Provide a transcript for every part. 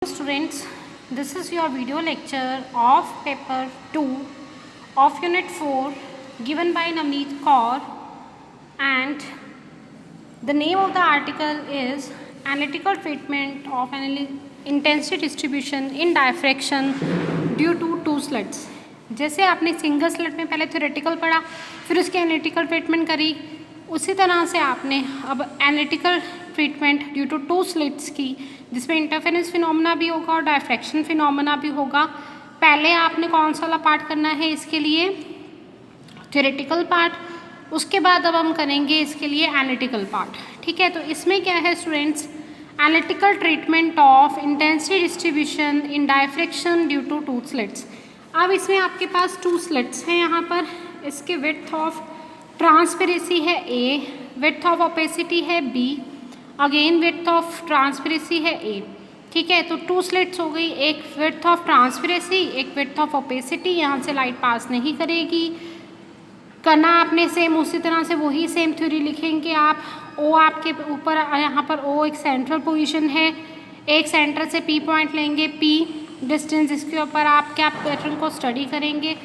Students, this is your video lecture of paper 2 of unit 4 given by Navneet Kaur, and the name of the article is analytical treatment of an intensity distribution in diffraction due to two slits। जैसे आपने single slit में पहले theoretical पढ़ा, फिर उसकी analytical treatment करी, उसी तरह से आपने अब analytical treatment due to two slits की, जिसमें इंटरफेरेंस फिनोमेना भी होगा और डायफ्रैक्शन फिनोमेना भी होगा। पहले आपने कौन सा वाला पार्ट करना है इसके लिए? Theoretical part. उसके बाद अब हम करेंगे इसके लिए एनालिटिकल पार्ट। ठीक है, तो इसमें क्या है students? Analytical treatment of intensity distribution in diffraction due to two slits. अब इसमें आपके पास टू स्लिट्स हैं यहाँ पर। इसके विड्थ ऑफ ट्रांसपेरेंसी है A, विड्थ ऑफ ओपेसिटी है B, again width of transparency है A। ठीक है, तो टू स्लिट्स हो गई, एक विड्थ ऑफ ट्रांसपेरेंसी, एक विड्थ ऑफ ओपेसिटी। यहाँ से लाइट पास नहीं करेगी। करना आपने सेम उसी तरह से, वही सेम थ्योरी लिखेंगे आप। O आपके ऊपर, यहाँ पर O एक सेंट्रल पोजीशन है, एक सेंटर से P पॉइंट लेंगे, P डिस्टेंस, इसके ऊपर आप क्या पैटर्न को स्टडी करेंगे,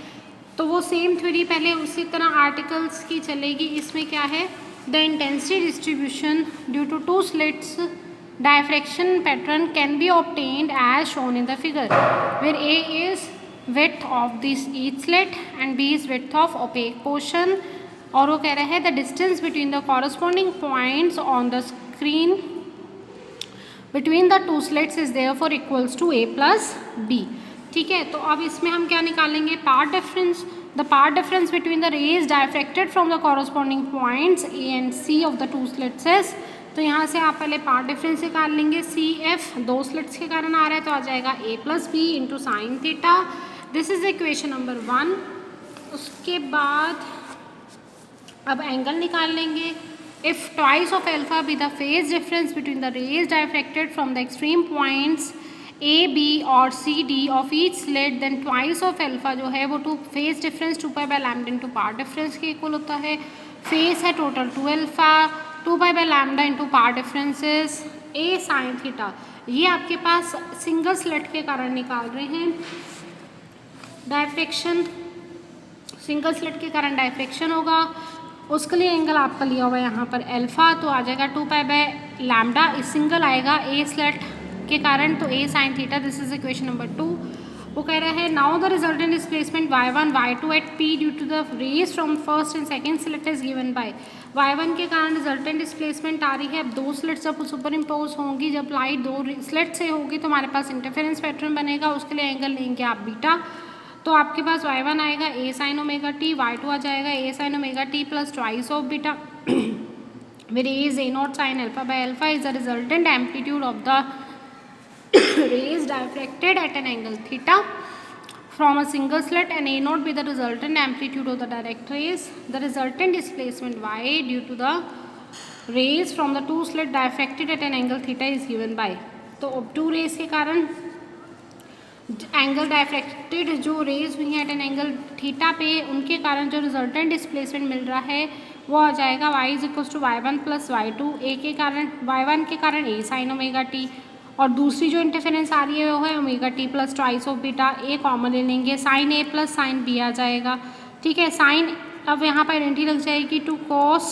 तो वो सेम थ्योरी पहले उसी तरह आर्टिकल्स की चलेगी। इसमें क्या है? The intensity distribution due to two slits diffraction pattern can be obtained as shown in the figure, where A is width of this each slit and B is width of opaque portion। और वो कह रहा है the distance between the corresponding points on the screen between the two slits is therefore equals to A plus B। ठीक है, तो अब इसमें हम क्या निकालेंगे? Path difference. The path difference between the rays diffracted from the corresponding points A and C of the two slits is, तो यहाँ से आप पहले पार्ट डिफरेंस निकाल लेंगे। CF दो स्लिट्स के कारण आ रहा है, तो आ जाएगा A plus B into sine theta. This is equation number 1। उसके बाद अब एंगल निकाल लेंगे। If twice of alpha B the phase difference between the rays diffracted from the extreme points A, B और C, D of each slit, then twice of alpha जो है वो to phase difference 2 pi by lambda into path difference के equal होता है। Phase है total 2 alpha, 2 pi by lambda into part differences A sine theta. ये आपके पास single slit के कारण निकाल रहे हैं डायफ्रैक्शन। सिंगल स्लिट के कारण डायफ्रैक्शन होगा, उसके लिए एंगल आपका लिया हुआ है यहाँ पर एल्फा, तो आ जाएगा 2 पाई बाय लैम्डा। इस सिंगल आएगा A स्लिट के कारण, तो A sine theta. This is equation number 2। वो कह रहा है now the resultant displacement y1 y2 at P due to the rays from first and second slit is given by. y1 के कारण रिजल्टेंट डिस्प्लेसमेंट आ रही है। अब दो स्लिट्स जब सुपर इम्पोज होंगी, जब लाइट दो स्लिट से होगी, तो हमारे पास इंटरफेरेंस पैटर्न बनेगा। उसके लिए एंगल लेंगे आप बीटा, तो आपके पास y1 आएगा A sine omega T, y2 आ जाएगा A sine omega t plus twice of beta, where A is A naught sin alpha by alpha is the resultant amplitude of the rays diffracted at an angle theta from a single slit, and A naught be the resultant amplitude of the direct rays. The resultant displacement y due to the rays from the two slit diffracted at an angle theta is given by। तो अब to raise के कारण angle diffracted जो raise हुई हैं eight an angle theta पे, उनके कारण जो रिजल्टेंट डिस्प्लेसमेंट मिल रहा है वो आ जाएगा y is equals to y1 plus y2। A के कारण y1 के कारण A साइन ओमेगा टी, और दूसरी जो इंटरफेरेंस आ रही है वो है omega t plus twice of beta. A common ले लेंगे, sine A plus sine B आ जाएगा। ठीक है, साइन अब यहाँ पर आइडेंटिटी लग जाएगी टू कॉस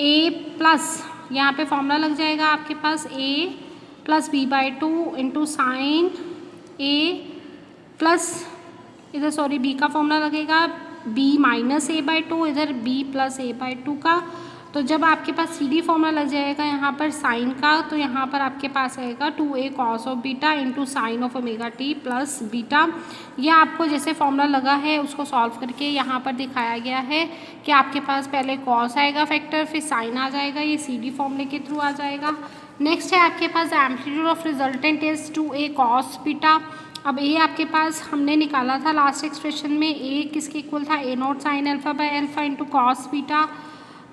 A प्लस, यहाँ पे फॉर्मूला लग जाएगा आपके पास A plus B by two into sine A plus, इधर सॉरी B का फॉर्मूला लगेगा B minus A by two, इधर B plus A by two का। तो जब आपके पास CD फॉर्मूला लग जाएगा यहाँ पर साइन का, तो यहाँ पर आपके पास आएगा 2A cos of beta into sine of omega t plus beta. यह आपको जैसे फॉर्मूला लगा है उसको सॉल्व करके यहाँ पर दिखाया गया है कि आपके पास पहले कॉस आएगा फैक्टर, फिर साइन आ जाएगा, ये CD फॉर्मूले के थ्रू आ जाएगा। नेक्स्ट है आपके पास amplitude of resultant is 2A cos beta. अब A आपके पास हमने निकाला था लास्ट एक्सप्रेशन में, A किसके इक्वल था? A naught sine alpha by alpha into cos beta.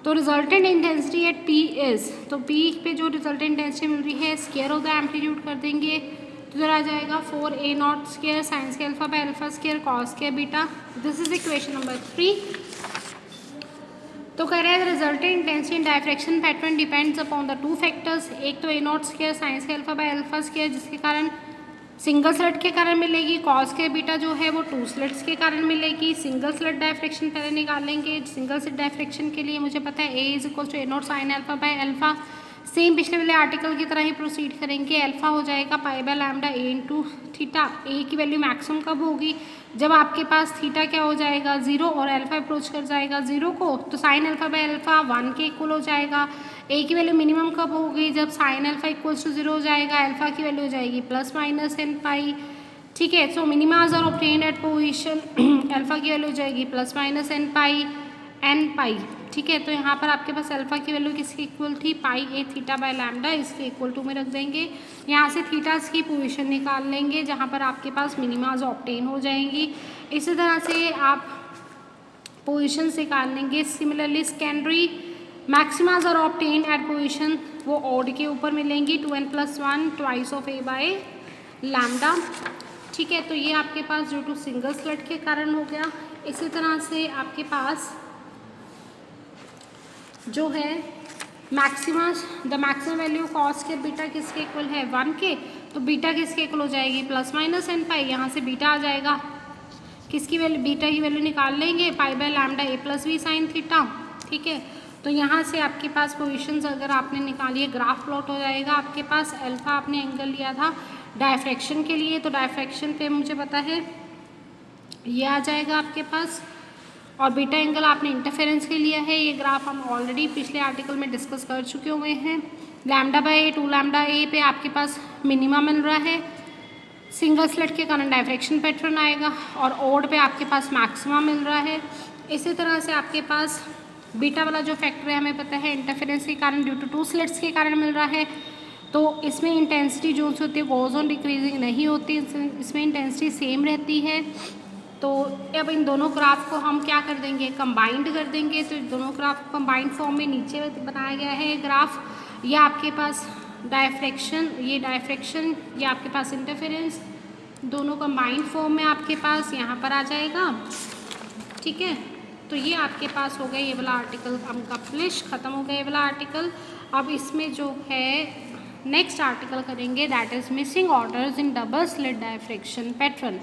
तो resultant intensity at P is, तो P पे जो रिजल्टेंट इंटेंसिटी मिल रही है स्क्वायर ऑफ द एम्पलीट्यूड कर देंगे, तो इधर आ जाएगा 4A naught square sine square alpha by alpha square cos square beta. This is equation number 3। तो कह रहा है resultant intensity in diffraction pattern depends upon the two factors, एक तो A naught square sine square alpha by alpha square जिसके कारण single slit के कारण मिलेगी, कॉस के बीटा जो है वो टू स्लिट्स के कारण मिलेगी। सिंगल स्लिट डायफ्रैक्शन पहले निकालेंगे। सिंगल स्लिट डायफ्रैक्शन के लिए मुझे पता है A is equal to A naught sine alpha by alpha, same पिछले वाले आर्टिकल की तरह ही प्रोसीड करेंगे। अल्फा हो जाएगा pi by lambda A into theta. A की वैल्यू मैक्सिमम कब होगी, जब आपके पास थीटा क्या हो जाएगा 0 और अल्फा अप्रोच कर जाएगा 0 को, तो साइन अल्फा बाय अल्फा 1 के इक्वल हो जाएगा। ए की वैल्यू मिनिमम कब होगी, जब साइन अल्फा इक्वल्स टू 0 हो जाएगा, अल्फा की वैल्यू हो जाएगी प्लस माइनस एन पाई। ठीक है, so minima are obtained at position, alpha की वैल्यू हो जाएगी प्लस माइनस एन पाई। ठीक है, तो यहाँ पर आपके पास अल्फा की वैल्यू किसके इक्वल थी, पाई ए थीटा बाय लैम्डा, इसके इक्वल टू में रख देंगे। यहाँ से थीटास की पोजीशन निकाल लेंगे जहाँ पर आपके पास मिनिमाज ऑब्टेन हो जाएंगी। इसी तरह से आप पोजीशन निकाल लेंगे। Similarly secondary maxima are obtain at position, वो ऑड के ऊपर मिलेंगी 2n+1 twice of A by lambda. ठीक है, तो ये आपके पास ड्यू टू सिंगल स्लिट के कारण हो गया। इसी तरह से आपके पास जो है Maximus, the maximum value cos के बीटा किसके इक्वल है 1 के, तो बीटा किसके इक्वल हो जाएगी प्लस माइनस एन पाई। यहाँ से बीटा आ जाएगा, किसकी वैल्यू, बीटा की वैल्यू निकाल लेंगे pi by lambda A plus B sine theta. ठीक है, तो यहाँ से आपके पास पोजीशंस अगर आपने निकाली है, ग्राफ प्लॉट हो जाएगा आपके पास। अल्फा आपने एंगल लिया था डायफ्रैक्शन के लिए, तो डायफ्रैक्शन पे मुझे पता है ये आ जाएगा आपके पास, और बीटा एंगल आपने इंटरफेरेंस के लिया है। ये ग्राफ हम ऑलरेडी पिछले आर्टिकल में डिस्कस कर चुके हुए हैं। लैम्डा बाय ए 2 लैम्डा ए पे आपके पास मिनिमा मिल रहा है, सिंगल स्लिट के कारण डायफ्रैक्शन पैटर्न आएगा, और ओड पे आपके पास मैक्सिमा मिल रहा है। इसी तरह से आपके पास बीटा वाला जो फैक्टर है हमें पता है इंटरफेरेंस के कारण ड्यू टू टू स्लिट्स के कारण मिल रहा है, तो इसमें इंटेंसिटी जो सी होती है गोज ऑन डिक्रीजिंग नहीं होती, इसमें इंटेंसिटी सेम रहती है। तो अब इन दोनों ग्राफ को हम क्या कर देंगे, कंबाइंड कर देंगे। तो दोनों ग्राफ को कंबाइंड फॉर्म में नीचे बनाया गया है ग्राफ। ये आपके पास डायफ्रैक्शन, ये डायफ्रैक्शन, ये आपके पास इंटरफेरेंस, दोनों कंबाइंड फॉर्म में आपके पास यहाँ पर आ जाएगा। ठीक है, तो ये आपके पास हो गया ये वाला आर्टिकल अनकम्प्लीट, ख़त्म हो गया ये वाला आर्टिकल। अब इसमें जो है नेक्स्ट आर्टिकल करेंगे that is missing orders in double slit diffraction pattern.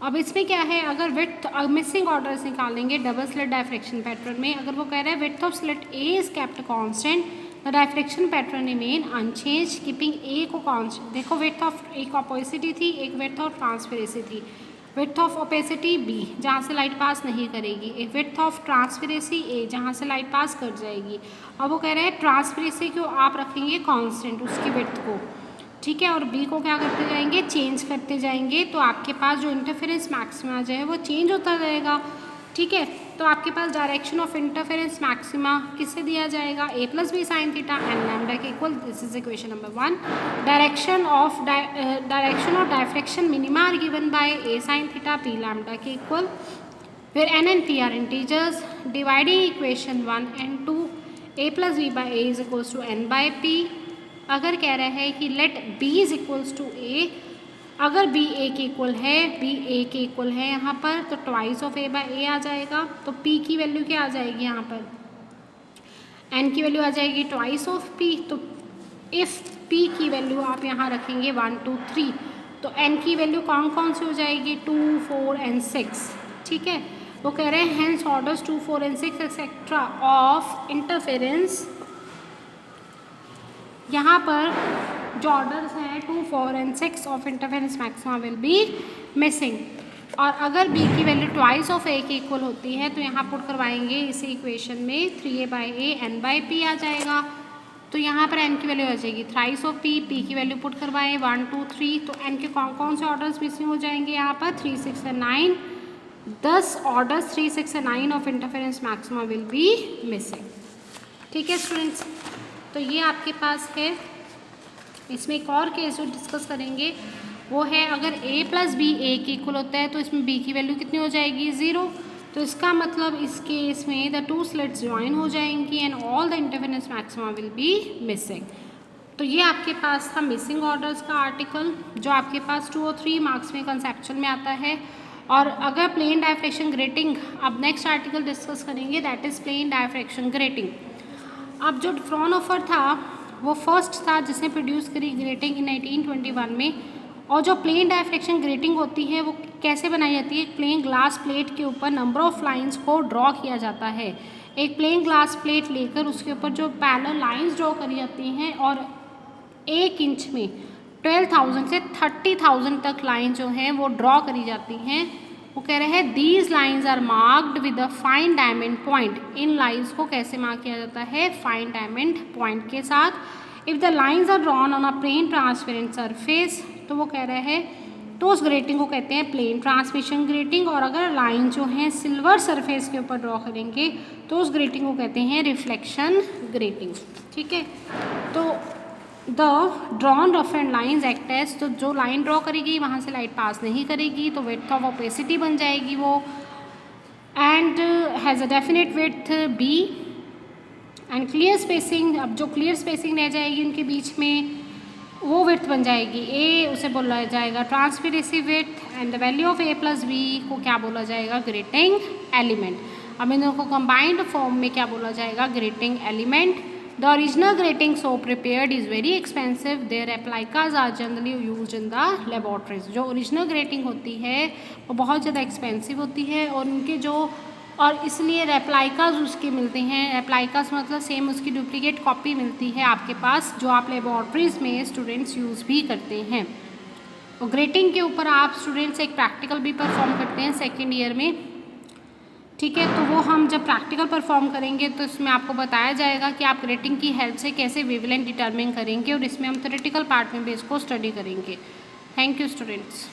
अब इसमें क्या है, अगर विड्थ मिसिंग ऑर्डर्स निकालेंगे डबल स्लिट डायफ्रैक्शन पैटर्न में, अगर वो कह रहा है width of slit A is kept constant, the diffraction pattern remain unchange keeping A को कांस्टेंट। देखो विड्थ ऑफ एक ऑपोसिटी थी, एक विड्थ ऑफ ट्रांसपेरेंसी थी। विड्थ ऑफ ओपेसिटी बी जहाँ से लाइट पास नहीं करेगी, एक विड्थ ऑफ ट्रांसपेरेंसी ए जहाँ से लाइट पास कर जाएगी। अब वो कह रहे हैं ट्रांसपेरेंसी को आप रखेंगे कांस्टेंट उसकी विड्थ को, ठीक है, और बी को क्या करते जाएंगे, चेंज करते जाएंगे, तो आपके पास जो इंटरफेरेंस मैक्सिमा जो है वो चेंज होता जाएगा। ठीक है, तो आपके पास डायरेक्शन ऑफ इंटरफेरेंस मैक्सिमा किससे दिया जाएगा, A plus B sine theta n lambda के equal. This is equation number 1। Direction of diffraction minima are given by A sine theta p lambda के इक्वल। फिर n and p are integers, dividing equation 1 and 2 A plus B by A is equals to n by p. अगर कह रहा है कि let B is equals to ए, अगर B ए के equal है, बी ए के इक्वल है यहाँ पर, तो ट्वाइस ऑफ ए बाय ए आ जाएगा। तो पी की वैल्यू क्या आ जाएगी यहाँ पर, एन की वैल्यू आ जाएगी ट्वाइस ऑफ पी। तो इफ़ पी की वैल्यू आप यहाँ रखेंगे 1 2 3, तो एन की वैल्यू कौन कौन सी हो जाएगी 2 4 एंड 6। ठीक है, वो कह रहे हैं hence orders 2 4 and 6 etcetera of interference. यहाँ पर जो ऑर्डर्स हैं 2 4 and 6 of interference maxima will be missing. और अगर बी की वैल्यू ट्वाइस ऑफ ए के इक्वल होती है तो यहाँ पुट करवाएंगे इसी इक्वेशन में 3a by A n by p आ जाएगा। तो यहाँ पर एन की वैल्यू आ जाएगी थ्राइस ऑफ पी, पी की वैल्यू पुट करवाएं 1 2 3, तो एन के कौन कौन से ऑर्डर्स मिसिंग हो जाएंगे यहाँ पर 3 6 and 9। 10 orders 3 6 and 9 of interference maxima will be missing. ठीक है स्टूडेंट्स, तो ये आपके पास है। इसमें एक और केस जो डिस्कस करेंगे वो है अगर a प्लस बी ए के इक्वल होता है तो इसमें b की वैल्यू कितनी हो जाएगी 0। तो इसका मतलब इस केस में द टू स्लिट्स ज्वाइन हो जाएंगी and all the interference maxima will be missing. तो ये आपके पास था मिसिंग ऑर्डर्स का आर्टिकल जो आपके पास 2 और 3 मार्क्स में कंसेप्चुअल में आता है। और अगर प्लेन डायफ्रैक्शन ग्रेटिंग, अब नेक्स्ट आर्टिकल डिस्कस करेंगे, that is plane diffraction grating. अब जो फ्राउनहोफर था वो फर्स्ट था जिसने प्रोड्यूस करी ग्रेटिंग इन 1821 में। और जो प्लेन डायफ्रैक्शन ग्रेटिंग होती है वो कैसे बनाई जाती है? प्लेन ग्लास प्लेट के ऊपर नंबर ऑफ लाइंस को ड्रॉ किया जाता है। एक प्लेन ग्लास प्लेट लेकर उसके ऊपर जो पैरेलल लाइंस ड्रॉ करी जाती हैं और 1 इंच में 12,000 से 30,000 तक लाइन जो हैं वो ड्रॉ करी जाती हैं। वो कह रहे हैं these lines are marked with a fine diamond point. इन लाइंस को कैसे मार्क किया जाता है? फाइन डायमंड पॉइंट के साथ। If the lines are drawn on a plane transparent surface, तो वो कह रहे हैं तो उस ग्रेटिंग को कहते हैं प्लेन ट्रांसमिशन ग्रेटिंग। और अगर लाइन जो है सिल्वर सरफेस के ऊपर ड्रॉ करेंगे तो उस ग्रेटिंग को कहते हैं रिफ्लेक्शन ग्रेटिंग। ठीक है, तो the drawn rough and lines act as, तो जो लाइन ड्रॉ करेगी वहाँ से लाइट पास नहीं करेगी तो विड्थ ऑफ ओपेसिटी बन जाएगी वो, and has a definite width B and clear spacing. अब जो क्लियर स्पेसिंग रह जाएगी उनके बीच में वो विड्थ बन जाएगी ए, उसे बोला जाएगा transparency width. And the value of A plus B को क्या बोला जाएगा? Grating element. अब इन दोनों को कंबाइंड फॉर्म में क्या बोला जाएगा? Grating element. The original grating so prepared is very expensive. Their replicas are generally used in the laboratories. जो ओरिजिनल ग्रेटिंग होती है वो बहुत ज़्यादा एक्सपेंसिव होती है और उनके जो, और इसलिए रेप्लाइकाज उसके मिलते हैं। रेप्लाइकाज मतलब सेम उसकी डुप्लीकेट कॉपी मिलती है आपके पास, जो आप लेबॉर्ट्रीज़ में स्टूडेंट्स यूज़ भी करते हैं। और ग्रेटिंग के ऊपर आप स्टूडेंट्स एक प्रैक्टिकल भी परफॉर्म करते हैं सेकेंड ईयर में। ठीक है, तो वो हम जब प्रैक्टिकल परफॉर्म करेंगे तो इसमें आपको बताया जाएगा कि आप ग्रेटिंग की हेल्प से कैसे वेवलेंथ डिटरमिन करेंगे, और इसमें हम थ्योरेटिकल पार्ट में भी इसको स्टडी करेंगे। Thank you students.